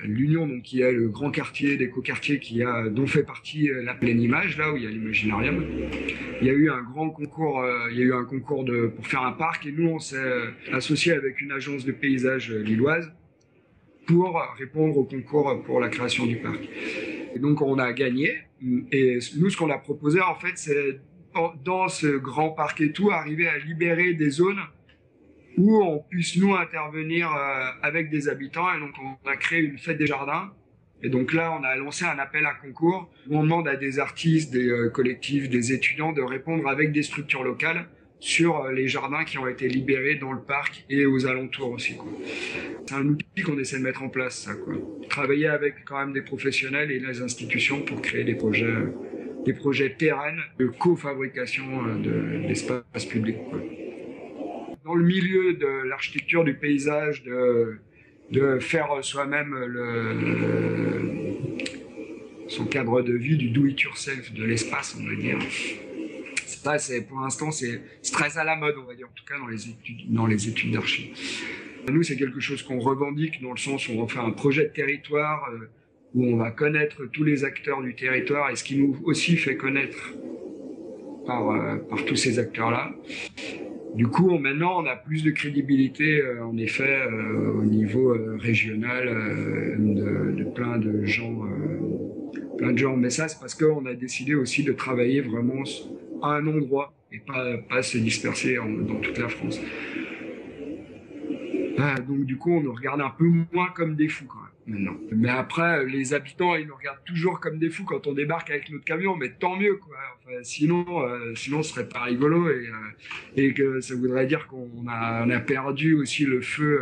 l'Union, donc qui est le grand quartier d'écoquartier dont fait partie la Pleine Image, là où il y a l'Imaginarium. Il y a eu un grand concours, pour faire un parc, et nous on s'est associé avec une agence de paysage lilloise pour répondre au concours pour la création du parc. Et donc on a gagné, et nous ce qu'on a proposé en fait, c'est dans ce grand parc et tout, arriver à libérer des zones où on puisse nous intervenir avec des habitants. Et donc on a créé une fête des jardins. Et donc là, on a lancé un appel à concours où on demande à des artistes, des collectifs, des étudiants de répondre avec des structures locales sur les jardins qui ont été libérés dans le parc et aux alentours aussi, quoi. C'est un outil qu'on essaie de mettre en place, ça, quoi. Travailler avec quand même des professionnels et les institutions pour créer des projets pérennes de cofabrication d'espaces publics, quoi. Dans le milieu de l'architecture, du paysage, de faire soi-même son cadre de vie, du do-it-yourself, de l'espace, on va dire. Ça, pour l'instant, c'est très à la mode, on va dire, en tout cas dans les études d'archi. Nous, c'est quelque chose qu'on revendique dans le sens où on fait un projet de territoire où on va connaître tous les acteurs du territoire, et ce qui nous aussi fait connaître par tous ces acteurs-là. Du coup, maintenant, on a plus de crédibilité, en effet, au niveau régional de plein de gens. Mais ça, c'est parce qu'on a décidé aussi de travailler vraiment à un endroit et pas se disperser dans toute la France. Donc, du coup, on nous regarde un peu moins comme des fous, quand même, maintenant. Mais après, les habitants, ils nous regardent toujours comme des fous quand on débarque avec notre camion, mais tant mieux, quoi. Enfin, sinon, ce serait pas rigolo, et que ça voudrait dire qu'on a perdu aussi le feu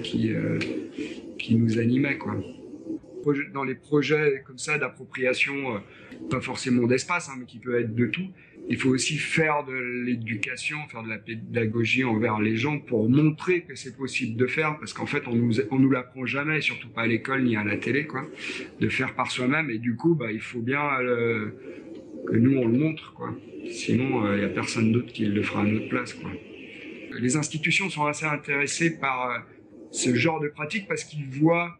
qui nous animait, quoi. Dans les projets comme ça d'appropriation, pas forcément d'espace, mais qui peut être de tout, il faut aussi faire de l'éducation, faire de la pédagogie envers les gens pour montrer que c'est possible de faire, parce qu'en fait on nous l'apprend jamais, surtout pas à l'école ni à la télé, quoi, de faire par soi-même. Et du coup il faut bien que nous on le montre, quoi. Sinon il y a personne d'autre qui le fera à notre place, quoi. Les institutions sont assez intéressées par ce genre de pratique parce qu'ils voient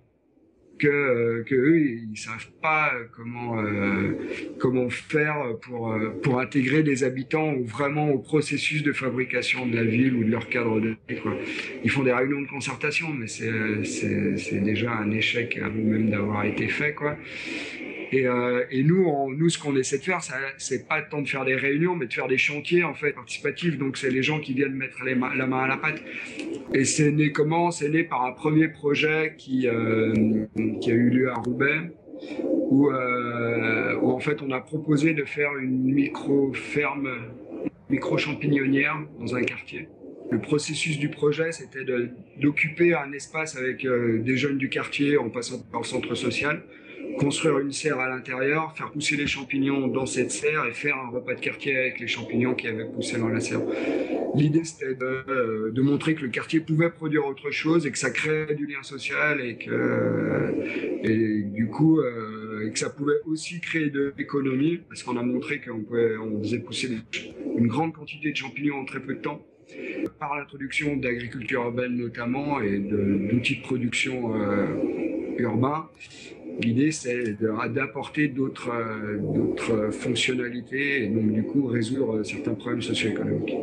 que eux ils savent pas comment faire pour intégrer des habitants vraiment au processus de fabrication de la ville ou de leur cadre de vie, quoi. Ils font des réunions de concertation, mais c'est déjà un échec avant même d'avoir été fait, quoi. Et nous, ce qu'on essaie de faire, c'est pas tant de faire des réunions, mais de faire des chantiers, en fait, participatifs. Donc, c'est les gens qui viennent mettre la main à la pâte. Et c'est né comment? C'est né par un premier projet qui a eu lieu à Roubaix, où en fait, on a proposé de faire une micro-ferme, micro-champignonnière dans un quartier. Le processus du projet, c'était d'occuper un espace avec des jeunes du quartier en passant par le centre social, construire une serre à l'intérieur, faire pousser les champignons dans cette serre et faire un repas de quartier avec les champignons qui avaient poussé dans la serre. L'idée, c'était de montrer que le quartier pouvait produire autre chose et que ça créait du lien social et du coup, et que ça pouvait aussi créer de l'économie, parce qu'on a montré on faisait pousser une grande quantité de champignons en très peu de temps, par l'introduction d'agriculture urbaine notamment et d'outils de production urbains. L'idée, c'est d'apporter d'autres fonctionnalités et donc du coup résoudre certains problèmes socio-économiques.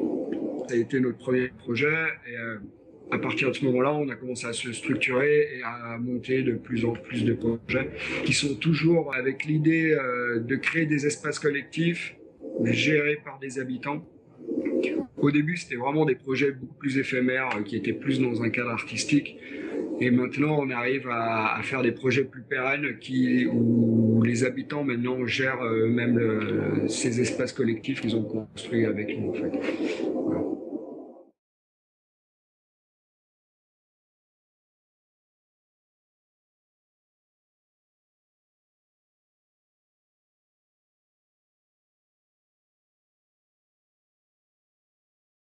Ça a été notre premier projet, et à partir de ce moment-là, on a commencé à se structurer et à monter de plus en plus de projets qui sont toujours avec l'idée de créer des espaces collectifs gérés par des habitants. Au début, c'était vraiment des projets beaucoup plus éphémères qui étaient plus dans un cadre artistique. Et maintenant, on arrive à faire des projets plus pérennes où les habitants maintenant gèrent ces espaces collectifs qu'ils ont construits avec nous, en fait. Voilà.